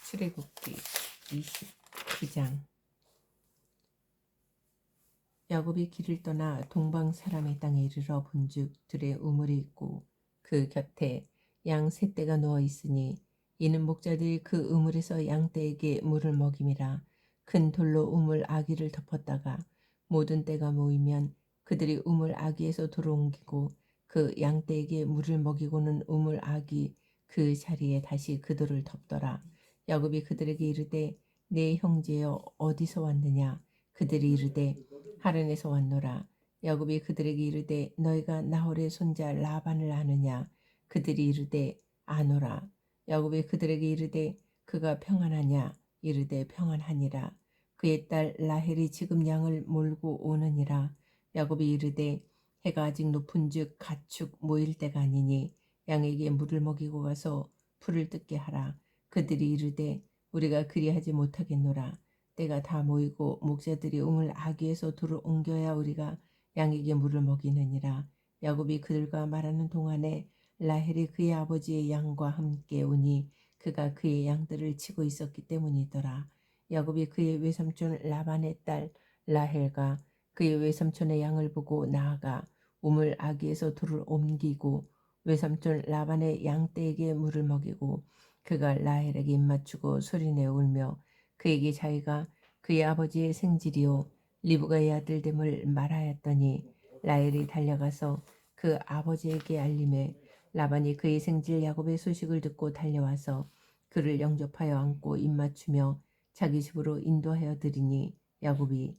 출애굽기 29장. 야곱이 길을 떠나 동방 사람의 땅에 이르러 본즉 들에 우물이 있고 그 곁에 양 세 떼가 누워 있으니 이는 목자들이 그 우물에서 양 떼에게 물을 먹임이라. 큰 돌로 우물 아귀를 덮었다가 모든 떼가 모이면 그들이 우물 아귀에서 돌을 옮기고 그 양 떼에게 물을 먹이고는 우물 아귀 그 자리에 다시 그 돌을 덮더라. 야곱이 그들에게 이르되 내 형제여 어디서 왔느냐? 그들이 이르되 하란에서 왔노라. 야곱이 그들에게 이르되 너희가 나홀의 손자 라반을 아느냐? 그들이 이르되 아노라. 야곱이 그들에게 이르되 그가 평안하냐? 이르되 평안하니라. 그의 딸 라헬이 지금 양을 몰고 오느니라. 야곱이 이르되 해가 아직 높은즉 가축 모일 때가 아니니 양에게 물을 먹이고 가서 풀을 뜯게 하라. 그들이 이르되 우리가 그리하지 못하겠노라. 때가 다 모이고 목자들이 우물 아귀에서 돌을 옮겨야 우리가 양에게 물을 먹이느니라. 야곱이 그들과 말하는 동안에 라헬이 그의 아버지의 양과 함께 오니 그가 그의 양들을 치고 있었기 때문이더라. 야곱이 그의 외삼촌 라반의 딸 라헬과 그의 외삼촌의 양을 보고 나아가 우물 아귀에서 돌을 옮기고 외삼촌 라반의 양떼에게 물을 먹이고 그가 라헬에게 입맞추고 소리내어 울며 그에게 자기가 그의 아버지의 생질이요 리브가의 아들됨을 말하였더니 라헬이 달려가서 그 아버지에게 알림해 라반이 그의 생질 야곱의 소식을 듣고 달려와서 그를 영접하여 안고 입맞추며 자기 집으로 인도하여 드리니 야곱이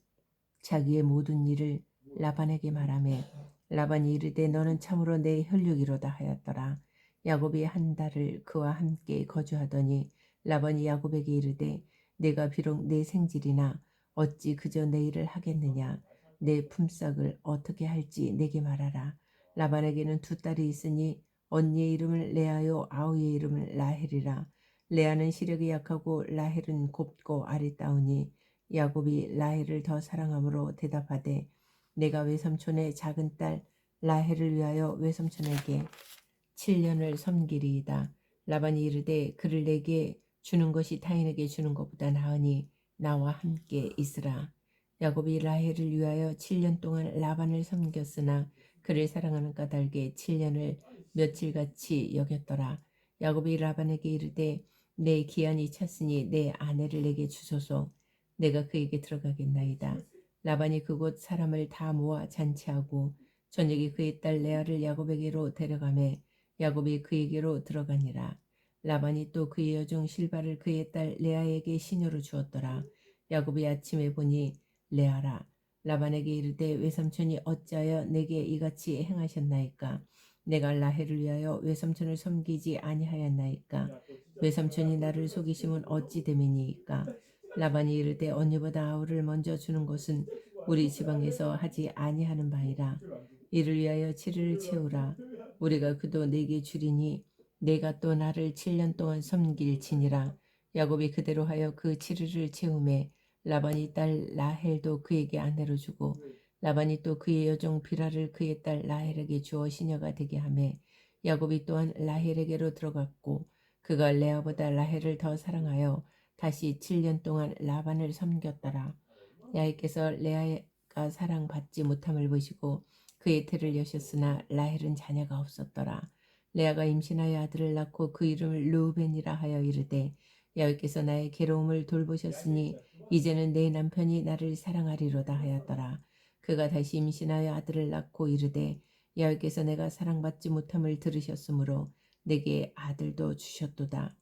자기의 모든 일을 라반에게 말하며 라반이 이르되 너는 참으로 내 혈육이로다 하였더라. 야곱이 한 달을 그와 함께 거주하더니 라반이 야곱에게 이르되 내가 비록 내 생질이나 어찌 그저 내 일을 하겠느냐. 내 품삯을 어떻게 할지 내게 말하라. 라반에게는 두 딸이 있으니 언니의 이름을 레아요 아우의 이름을 라헬이라. 레아는 시력이 약하고 라헬은 곱고 아리따우니 야곱이 라헬을 더 사랑함으로 대답하되 내가 외삼촌의 작은 딸 라헬을 위하여 외삼촌에게 7년을 섬기리이다. 라반이 이르되 그를 내게 주는 것이 타인에게 주는 것보다 나으니 나와 함께 있으라. 야곱이 라헬을 위하여 7년 동안 라반을 섬겼으나 그를 사랑하는 까닭에 7년을 며칠같이 여겼더라. 야곱이 라반에게 이르되 내 기한이 찼으니 내 아내를 내게 주소서. 내가 그에게 들어가겠나이다. 라반이 그곳 사람을 다 모아 잔치하고 저녁에 그의 딸 레아를 야곱에게로 데려가매 야곱이 그에게로 들어가니라. 라반이 또 그의 여종 실바를 그의 딸 레아에게 시녀로 주었더라. 야곱이 아침에 보니 레아라. 라반에게 이르되 외삼촌이 어찌하여 내게 이같이 행하셨나이까? 내가 라헬을 위하여 외삼촌을 섬기지 아니하였나이까? 외삼촌이 나를 속이심은 어찌 됨이니이까? 라반이 이르되 언니보다 아우를 먼저 주는 것은 우리 지방에서 하지 아니하는 바이라. 이를 위하여 7일을 채우라. 우리가 그도 내게 주리니 내가 또 나를 7년 동안 섬길지니라. 야곱이 그대로 하여 그 7일을 채우매 라반이 딸 라헬도 그에게 아내로 주고 라반이 또 그의 여종 비라를 그의 딸 라헬에게 주어 시녀가 되게 하매 야곱이 또한 라헬에게로 들어갔고 그가 레아보다 라헬을 더 사랑하여 다시 7년 동안 라반을 섬겼더라. 야곱께서 레아가 사랑받지 못함을 보시고 그의 태를 여셨으나 라헬은 자녀가 없었더라. 레아가 임신하여 아들을 낳고 그 이름을 르우벤이라 하여 이르되 야곱께서 나의 괴로움을 돌보셨으니 이제는 내 남편이 나를 사랑하리로다 하였더라. 그가 다시 임신하여 아들을 낳고 이르되 야곱께서 내가 사랑받지 못함을 들으셨으므로 내게 아들도 주셨도다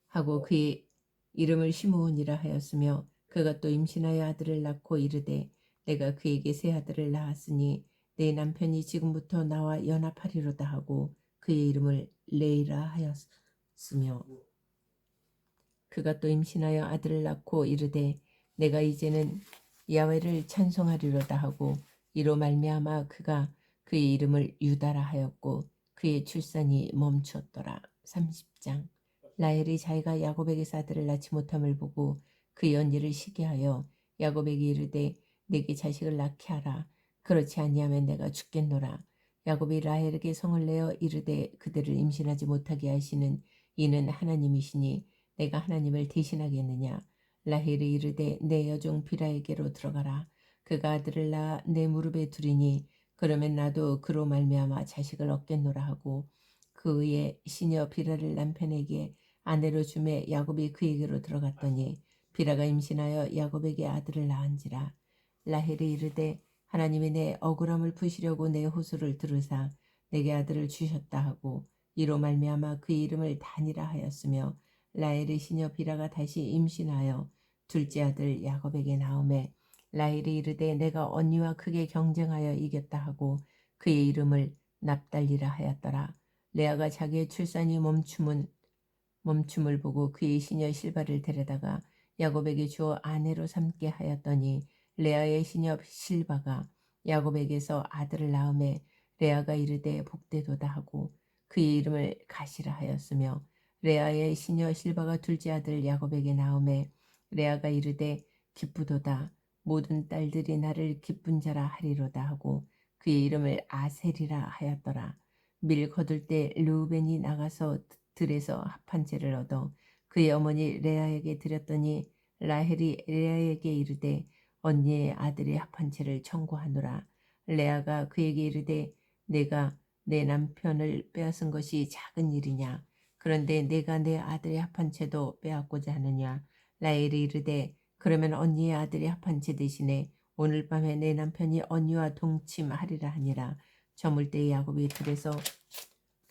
하고 그의 이름을 시므온이라 하였으며 그가 또 임신하여 아들을 낳고 이르되 내가 그에게 새 아들을 낳았으니 내 남편이 지금부터 나와 연합하리로다 하고 그의 이름을 레이라 하였으며 그가 또 임신하여 아들을 낳고 이르되 내가 이제는 야훼를 찬송하리로다 하고 이로 말미암아 그가 그의 이름을 유다라 하였고 그의 출산이 멈추었더라. 30장. 라헬이 자기가 야곱에게서 아들을 낳지 못함을 보고 그의 언니를 시기하여 야곱에게 이르되 내게 자식을 낳게 하라. 그렇지 아니하면 내가 죽겠노라. 야곱이 라헬에게 성을 내어 이르되 그들을 임신하지 못하게 하시는 이는 하나님이시니 내가 하나님을 대신하겠느냐. 라헬이 이르되 내 여종 비라에게로 들어가라. 그가 아들을 낳아 내 무릎에 두리니 그러면 나도 그로 말미암아 자식을 얻겠노라 하고 그의 시녀 비라를 남편에게 아내로 주매 야곱이 그에게로 들어갔더니 비라가 임신하여 야곱에게 아들을 낳은지라. 라헬이 이르되 하나님이 내 억울함을 푸시려고 내 호소를 들으사 내게 아들을 주셨다 하고 이로 말미암아 그의 이름을 단이라 하였으며 라헬의 시녀 비라가 다시 임신하여 둘째 아들 야곱에게 낳음에 라헬이 이르되 내가 언니와 크게 경쟁하여 이겼다 하고 그의 이름을 납달리라 하였더라. 레아가 자기의 출산이 멈춤을 보고 그의 시녀 실바를 데려다가 야곱에게 주어 아내로 삼게 하였더니 레아의 시녀 실바가 야곱에게서 아들을 낳음에 레아가 이르되 복되도다 하고 그의 이름을 가시라 하였으며 레아의 시녀 실바가 둘째 아들 야곱에게 낳음에 레아가 이르되 기쁘도다 모든 딸들이 나를 기쁜 자라 하리로다 하고 그의 이름을 아셀이라 하였더라. 밀 거둘 때 르우벤이 나가서 들에서 합한 채를 얻어 그의 어머니 레아에게 드렸더니 라헬이 레아에게 이르되 언니의 아들의 합한 채를 청구하노라. 레아가 그에게 이르되 내가 내 남편을 빼앗은 것이 작은 일이냐. 그런데 내가 내 아들의 합한 채도 빼앗고자 하느냐. 라헬이 이르되 그러면 언니의 아들의 합한 채 대신에 오늘 밤에 내 남편이 언니와 동침하리라 하니라. 저물 때 야곱이 들에서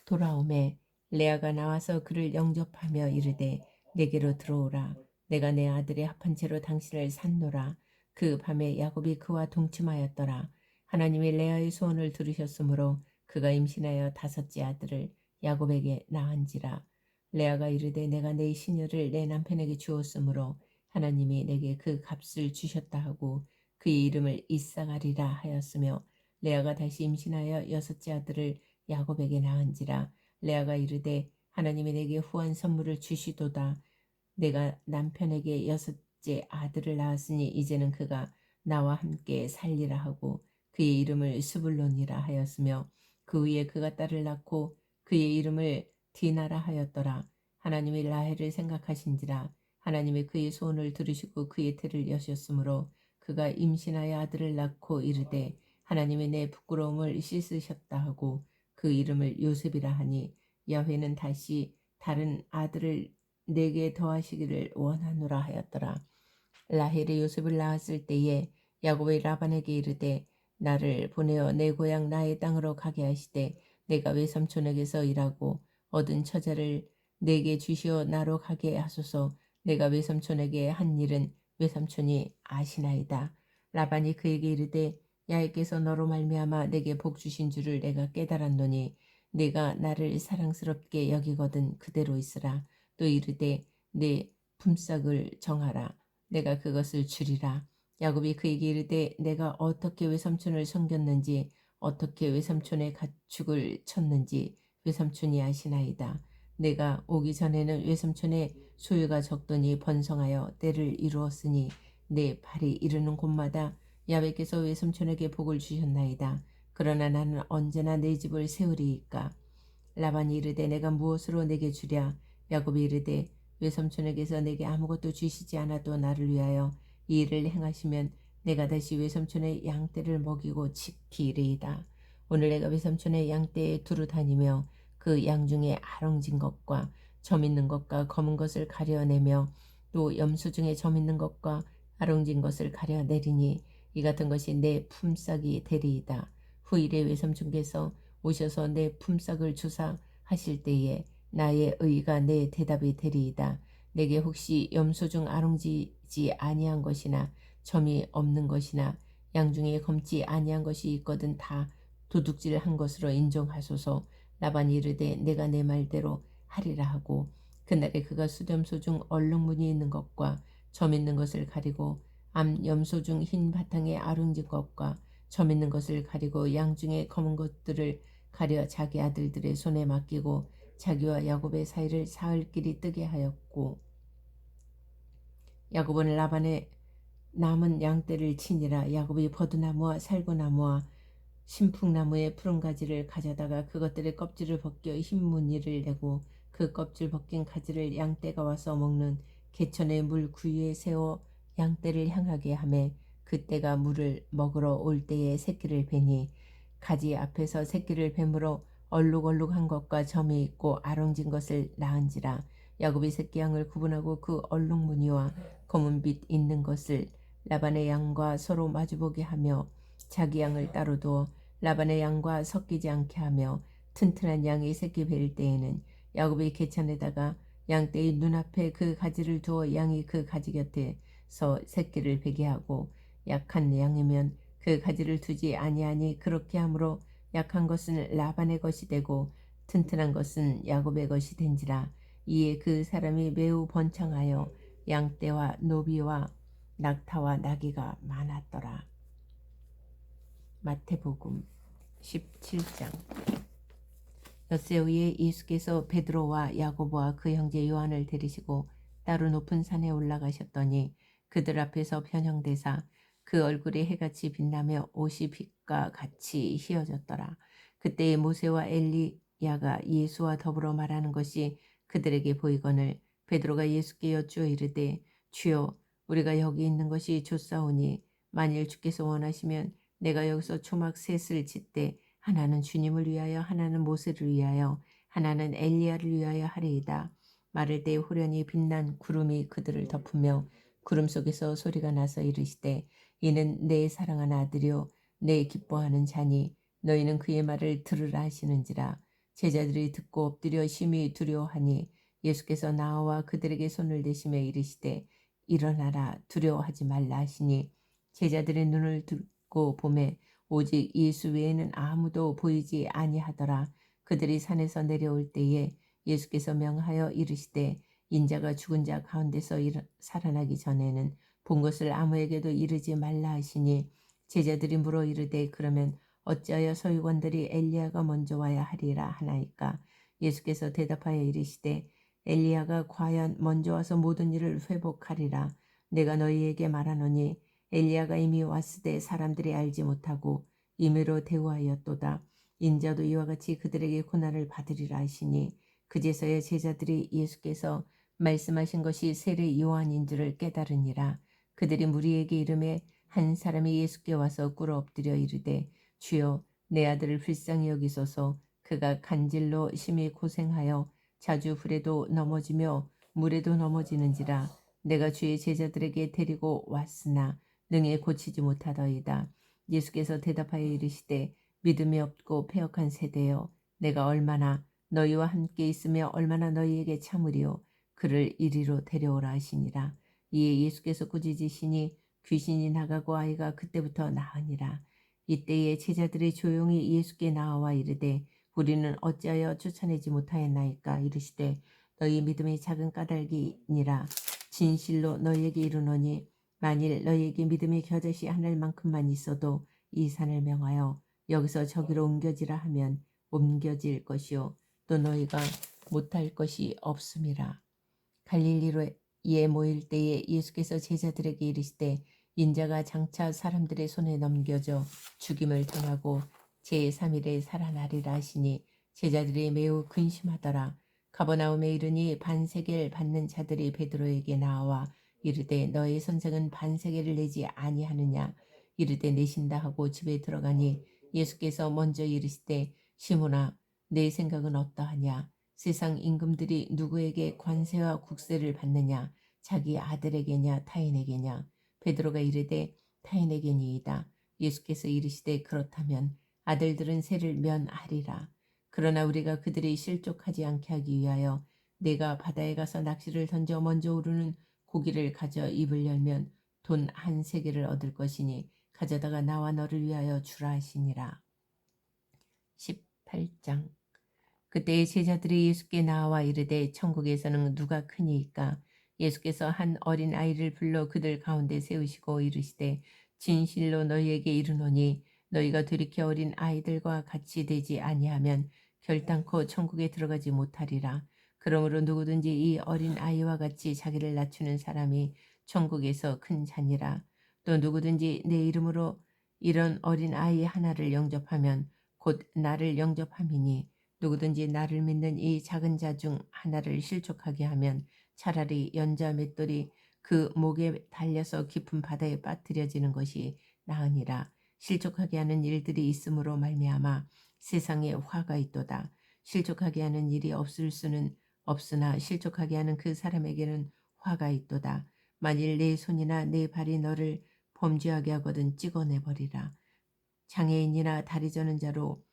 돌아오매 레아가 나와서 그를 영접하며 이르되 내게로 들어오라. 내가 내 아들의 합한 채로 당신을 산노라. 그 밤에 야곱이 그와 동침하였더라. 하나님이 레아의 소원을 들으셨으므로 그가 임신하여 다섯째 아들을 야곱에게 낳은지라. 레아가 이르되 내가 내 시녀를 내 남편에게 주었으므로 하나님이 내게 그 값을 주셨다 하고 그의 이름을 이삭아리라 하였으며 레아가 다시 임신하여 여섯째 아들을 야곱에게 낳은지라. 레아가 이르되 하나님이 내게 후한 선물을 주시도다. 내가 남편에게 여섯째 아들을 낳았으니 이제는 그가 나와 함께 살리라 하고 그의 이름을 스불론이라 하였으며 그 후에 그가 딸을 낳고 그의 이름을 디나라 하였더라. 하나님이 라헬을 생각하신지라. 하나님이 그의 소원을 들으시고 그의 태를 여셨으므로 그가 임신하여 아들을 낳고 이르되 하나님이 내 부끄러움을 씻으셨다 하고 그 이름을 요셉이라 하니 야훼는 다시 다른 아들을 내게 더하시기를 원하노라 하였더라. 라헬이 요셉을 낳았을 때에 야곱이 라반에게 이르되 나를 보내어 내 고향 나의 땅으로 가게 하시되 내가 외삼촌에게서 일하고 얻은 처자를 내게 주시어 나로 가게 하소서. 내가 외삼촌에게 한 일은 외삼촌이 아시나이다. 라반이 그에게 이르되 야훼께서 너로 말미암아 내게 복 주신 줄을 내가 깨달았노니 내가 나를 사랑스럽게 여기거든 그대로 있으라. 또 이르되 내 품삯을 정하라. 내가 그것을 주리라. 야곱이 그에게 이르되 내가 어떻게 외삼촌을 섬겼는지 어떻게 외삼촌의 가축을 쳤는지 외삼촌이 아시나이다. 내가 오기 전에는 외삼촌의 소유가 적더니 번성하여 때를 이루었으니 내 발이 이르는 곳마다 야훼께서 외삼촌에게 복을 주셨나이다. 그러나 나는 언제나 내 집을 세우리이까. 라반이 이르되 내가 무엇으로 내게 주랴. 야곱이 이르되 외삼촌에게서 내게 아무것도 주시지 않아도 나를 위하여 이 일을 행하시면 내가 다시 외삼촌의 양떼를 먹이고 지키리이다. 오늘 내가 외삼촌의 양떼에 두루 다니며 그 양 중에 아롱진 것과 점 있는 것과 검은 것을 가려내며 또 염소 중에 점 있는 것과 아롱진 것을 가려내리니 이 같은 것이 내 품삯이 되리이다. 후일에 외삼촌께서 오셔서 내 품삯을 주사 하실 때에 나의 의가 내 대답이 되리이다. 내게 혹시 염소 중 아롱지지 아니한 것이나 점이 없는 것이나 양 중에 검지 아니한 것이 있거든 다 도둑질한 것으로 인정하소서. 라반이 이르되 내가 내 말대로 하리라 하고 그날에 그가 수염소 중 얼룩무늬 있는 것과 점 있는 것을 가리고 암 염소 중 흰 바탕에 아롱진 것과 점 있는 것을 가리고 양 중에 검은 것들을 가려 자기 아들들의 손에 맡기고 자기와 야곱의 사이를 사흘 길이 뜨게 하였고 야곱은 라반의 남은 양떼를 치니라. 야곱이 버드나무와 살구나무와 신풍나무의 푸른 가지를 가져다가 그것들의 껍질을 벗겨 흰 무늬를 내고 그 껍질 벗긴 가지를 양떼가 와서 먹는 개천의 물 구유에 세워 양떼를 향하게 하매 그떼가 물을 먹으러 올 때에 새끼를 베니 가지 앞에서 새끼를 뱀으로 얼룩얼룩한 것과 점이 있고 아롱진 것을 낳은지라. 야곱이 새끼 양을 구분하고 그 얼룩무늬와 검은빛 있는 것을 라반의 양과 서로 마주보게 하며 자기 양을 따로 두어 라반의 양과 섞이지 않게 하며 튼튼한 양이 새끼 뵐 때에는 야곱이 개천에다가 양떼의 눈앞에 그 가지를 두어 양이 그 가지 곁에서 새끼를 베게 하고 약한 양이면 그 가지를 두지 아니하니 그렇게 함으로 약한 것은 라반의 것이 되고 튼튼한 것은 야곱의 것이 된지라. 이에 그 사람이 매우 번창하여 양떼와 노비와 낙타와 나귀가 많았더라. 마태복음 17장. 엿새 후에 예수께서 베드로와 야고보와 그 형제 요한을 데리시고 따로 높은 산에 올라가셨더니 그들 앞에서 변형되사 그 얼굴이 해같이 빛나며 옷이 빛과 같이 희어졌더라. 그때에 모세와 엘리야가 예수와 더불어 말하는 것이 그들에게 보이거늘 베드로가 예수께 여쭈어 이르되 주여 우리가 여기 있는 것이 좋사오니 만일 주께서 원하시면 내가 여기서 초막 셋을 짓되 하나는 주님을 위하여 하나는 모세를 위하여 하나는 엘리야를 위하여 하리이다. 말을 때 호련히 빛난 구름이 그들을 덮으며 구름 속에서 소리가 나서 이르시되 이는 내 사랑하는 아들이요 내 기뻐하는 자니 너희는 그의 말을 들으라 하시는지라. 제자들이 듣고 엎드려 심히 두려워하니 예수께서 나와 그들에게 손을 대시며 이르시되 일어나라 두려워하지 말라 하시니 제자들의 눈을 들고 보매 오직 예수 외에는 아무도 보이지 아니하더라. 그들이 산에서 내려올 때에 예수께서 명하여 이르시되 인자가 죽은 자 가운데서 살아나기 전에는 본 것을 아무에게도 이르지 말라 하시니 제자들이 물어 이르되 그러면 어찌하여 서기관들이 엘리야가 먼저 와야 하리라 하나이까. 예수께서 대답하여 이르시되 엘리야가 과연 먼저 와서 모든 일을 회복하리라. 내가 너희에게 말하노니 엘리야가 이미 왔으되 사람들이 알지 못하고 임의로 대우하였도다. 인자도 이와 같이 그들에게 고난을 받으리라 하시니 그제서야 제자들이 예수께서 말씀하신 것이 세례 요한인 줄을 깨달으니라. 그들이 무리에게 이르매 한 사람이 예수께 와서 꿇어 엎드려 이르되 주여 내 아들을 불쌍히 여기소서. 그가 간질로 심히 고생하여 자주 불에도 넘어지며 물에도 넘어지는지라. 내가 주의 제자들에게 데리고 왔으나 능히 고치지 못하더이다. 예수께서 대답하여 이르시되 믿음이 없고 패역한 세대여 내가 얼마나 너희와 함께 있으며 얼마나 너희에게 참으리요. 그를 이리로 데려오라 하시니라. 이에 예수께서 꾸짖으시니 귀신이 나가고 아이가 그때부터 나으니라. 이때에 제자들이 조용히 예수께 나와 이르되 우리는 어찌하여 쫓아내지 못하였나이까. 이르시되 너희 믿음이 작은 까닭이니라. 진실로 너희에게 이르노니 만일 너희에게 믿음이 겨자씨 하늘만큼만 있어도 이 산을 명하여 여기서 저기로 옮겨지라 하면 옮겨질 것이요 또 너희가 못할 것이 없음이라. 갈릴리로에 모일 때에 예수께서 제자들에게 이르시되 인자가 장차 사람들의 손에 넘겨져 죽임을 당하고 제3일에 살아나리라 하시니 제자들이 매우 근심하더라. 가버나움에 이르니 반세겔 받는 자들이 베드로에게 나와 이르되 너의 선생은 반세겔을 내지 아니하느냐. 이르되 내신다 하고 집에 들어가니 예수께서 먼저 이르시되 시몬아 내 생각은 어떠하냐. 세상 임금들이 누구에게 관세와 국세를 받느냐. 자기 아들에게냐 타인에게냐. 베드로가 이르되 타인에게니이다. 예수께서 이르시되 그렇다면 아들들은 세를 면하리라. 그러나 우리가 그들이 실족하지 않게 하기 위하여 내가 바다에 가서 낚시를 던져 먼저 오르는 고기를 가져 입을 열면 돈 한 세겔을 얻을 것이니 가져다가 나와 너를 위하여 주라 하시니라. 18장. 그때 제자들이 예수께 나와 이르되 천국에서는 누가 크니이까. 예수께서 한 어린 아이를 불러 그들 가운데 세우시고 이르시되 진실로 너희에게 이르노니 너희가 돌이켜 어린 아이들과 같이 되지 아니하면 결단코 천국에 들어가지 못하리라. 그러므로 누구든지 이 어린 아이와 같이 자기를 낮추는 사람이 천국에서 큰 자니라. 또 누구든지 내 이름으로 이런 어린 아이 하나를 영접하면 곧 나를 영접함이니 누구든지 나를 믿는 이 작은 자 중 하나를 실족하게 하면 차라리 연자 맷돌이 그 목에 달려서 깊은 바다에 빠뜨려지는 것이 나으니라. 실족하게 하는 일들이 있음으로 말미암아 세상에 화가 있도다. 실족하게 하는 일이 없을 수는 없으나 실족하게 하는 그 사람에게는 화가 있도다. 만일 내 손이나 내 발이 너를 범죄하게 하거든 찍어내버리라. 장애인이나 다리 저는 자로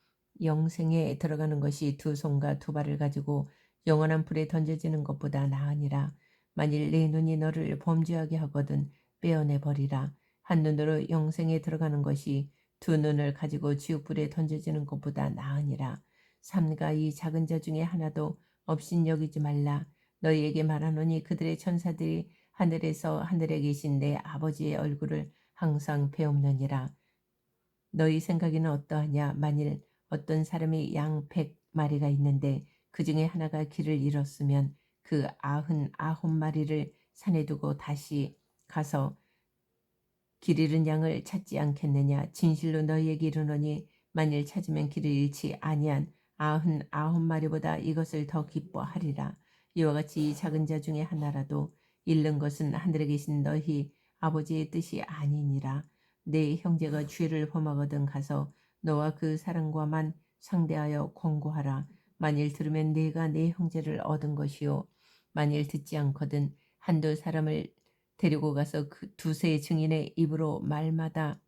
영생에 들어가는 것이 두 손과 두 발을 가지고 영원한 불에 던져지는 것보다 나으니라. 만일 내 눈이 너를 범죄하게 하거든 빼어내 버리라. 한 눈으로 영생에 들어가는 것이 두 눈을 가지고 지옥불에 던져지는 것보다 나으니라. 삼가 이 작은 자 중에 하나도 없인 여기지 말라. 너희에게 말하노니 그들의 천사들이 하늘에서 하늘에 계신 내 아버지의 얼굴을 항상 배옵느니라. 너희 생각에는 어떠하냐? 만일 어떤 사람이 양 100마리가 있는데 그 중에 하나가 길을 잃었으면 그 99마리를 산에 두고 다시 가서 길 잃은 양을 찾지 않겠느냐? 진실로 너희에게 이르노니 만일 찾으면 길을 잃지 아니한 99마리보다 이것을 더 기뻐하리라. 이와 같이 이 작은 자 중에 하나라도 잃는 것은 하늘에 계신 너희 아버지의 뜻이 아니니라. 내 형제가 죄를 범하거든 가서 너와 그 사람과만 상대하여 권고하라. 만일 들으면 내가 내 형제를 얻은 것이요 만일 듣지 않거든 한두 사람을 데리고 가서 그 두세 증인의 입으로 말마다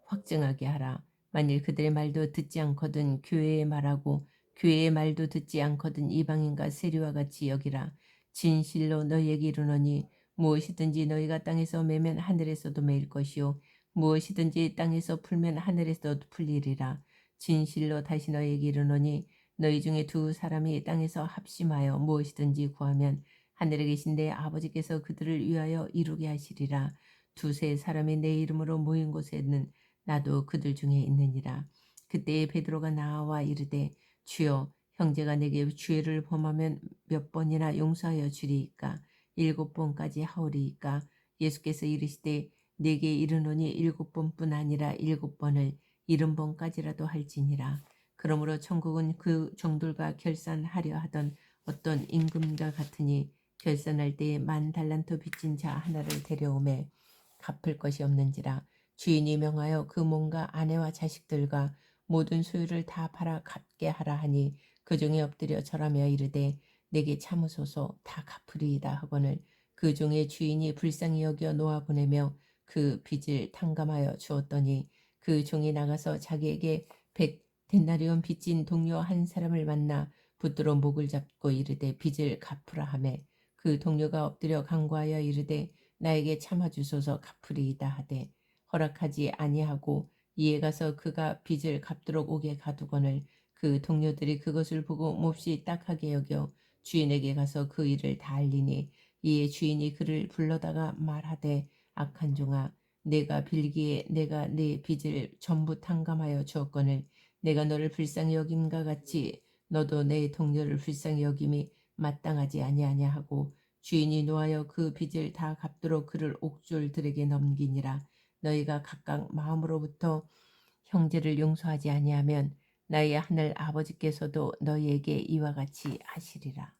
확증하게 하라. 만일 그들의 말도 듣지 않거든 교회의 말하고 교회의 말도 듣지 않거든 이방인과 세리와 같이 여기라. 진실로 너희에게 이르노니 무엇이든지 너희가 땅에서 매면 하늘에서도 매일 것이요 무엇이든지 땅에서 풀면 하늘에서도 풀리리라. 진실로 다시 너희에게 이르노니 너희 중에 두 사람이 땅에서 합심하여 무엇이든지 구하면 하늘에 계신 내 아버지께서 그들을 위하여 이루게 하시리라. 두세 사람이 내 이름으로 모인 곳에는 나도 그들 중에 있느니라. 그때에 베드로가 나와 이르되 주여 형제가 내게 죄를 범하면 몇 번이나 용서하여 주리이까? 7번까지 하오리이까? 예수께서 이르시되 내게 이르노니 7번뿐 아니라 7번을 70번까지라도 할지니라. 그러므로 천국은 그 종들과 결산하려 하던 어떤 임금과 같으니 결산할 때에 10,000달란트 빚진 자 하나를 데려오매 갚을 것이 없는지라. 주인이 명하여 그 몸과 아내와 자식들과 모든 소유를 다 팔아 갚게 하라 하니 그 종이 엎드려 절하며 이르되 내게 참으소서 다 갚으리이다 하거늘 그 종의 주인이 불쌍히 여겨 놓아 보내며 그 빚을 탕감하여 주었더니 그 종이 나가서 자기에게 100데나리온 빚진 동료 한 사람을 만나 붙들어 목을 잡고 이르되 빚을 갚으라 하매 그 동료가 엎드려 간구하여 이르되 나에게 참아주소서 갚으리이다 하되 허락하지 아니하고 이에 가서 그가 빚을 갚도록 오게 가두거늘 그 동료들이 그것을 보고 몹시 딱하게 여겨 주인에게 가서 그 일을 다 알리니 이에 주인이 그를 불러다가 말하되 악한 종아 내가 빌기에 내가 네 빚을 전부 탕감하여 주었거늘 내가 너를 불쌍히 여김과 같이 너도 내 동료를 불쌍히 여김이 마땅하지 아니하냐 하고 주인이 노하여 그 빚을 다 갚도록 그를 옥졸들에게 넘기니라. 너희가 각각 마음으로부터 형제를 용서하지 아니하면 나의 하늘 아버지께서도 너희에게 이와 같이 하시리라.